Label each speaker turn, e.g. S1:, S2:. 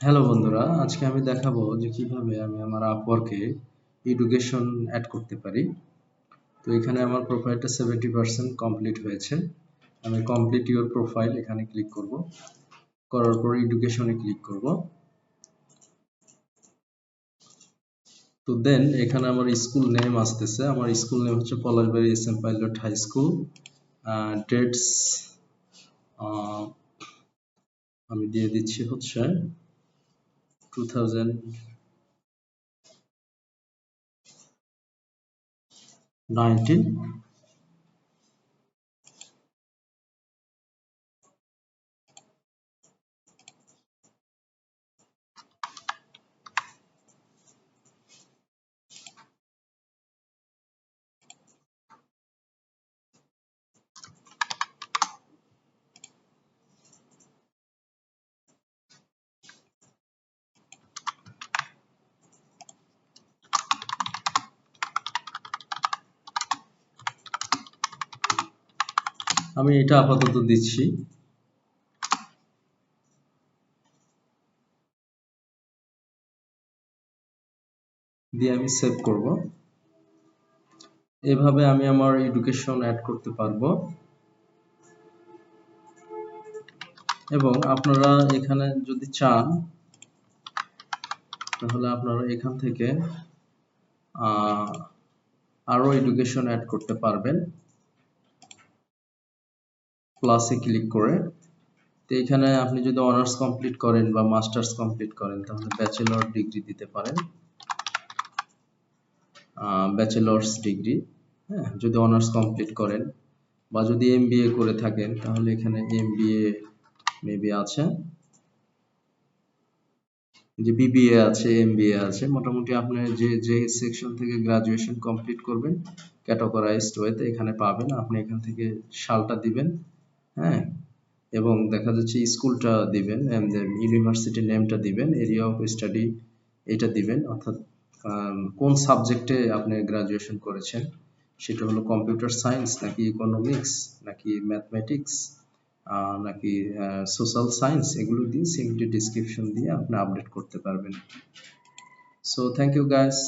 S1: Hello বন্ধুরা, আজকে আমি দেখাবো যে কিভাবে আমি আমার আপওয়ার্কে এডুকেশন অ্যাড করতে পারি। তো এখানে আমার প্রোফাইলটা 70% কমপ্লিট হয়েছে। আমি কমপ্লিট ইউর প্রোফাইল এখানে ক্লিক করব। করার পর এডুকেশনে ক্লিক করব। তো দেন এখানে আমার স্কুল নেম আসতেছে। আমার স্কুল নেম হচ্ছে Palashbari S M. Pilot high school. Dates আমি দিয়ে দিচ্ছি হচ্ছে 2019। আমি এটা আপাতত দিচ্ছি। দিয়ে আমি সেভ করব। এভাবে আমি আমার এডুকেশন অ্যাড করতে পারবো। এবং আপনারা এখানে যদি চান তাহলে আপনারা এখান থেকে আরো এডুকেশন অ্যাড করতে পারবেন প্লাসে ক্লিক করে। তো এখানে আপনি যদি অনার্স কমপ্লিট করেন বা মাস্টার্স কমপ্লিট করেন তাহলে ব্যাচেলর ডিগ্রি দিতে পারেন, ব্যাচেলর্স ডিগ্রি। হ্যাঁ, যদি অনার্স কমপ্লিট করেন বা যদি এমবিএ করে থাকেন তাহলে এখানে এমবিএ মেবি আছে, যে বিবিএ আছে, এমবিএ আছে। মোটামুটি আপনি যে সেকশন থেকে গ্রাজুয়েশন কমপ্লিট করবেন ক্যাটাগরাইজড ওয়েতে এখানে পাবেন। আপনি এখান থেকে সালটা দিবেন, হ্যাঁ, এবং দেখা যাচ্ছে স্কুলটা দিবেন, ইউনিভার্সিটি নেমটা দিবেন, এরিয়া অফ স্টাডি এটা দিবেন, অর্থাৎ কোন সাবজেক্টে আপনি গ্রাজুয়েশন করেছেন, সেটা হলো কম্পিউটার সায়েন্স নাকি ইকোনমিক্স নাকি ম্যাথমেটিক্স নাকি সোশ্যাল সায়েন্স, এগুলো দিয়ে সিম্পলি ডিসক্রিপশন দিয়ে আপনি আপডেট করতে পারবেন। So thank you guys.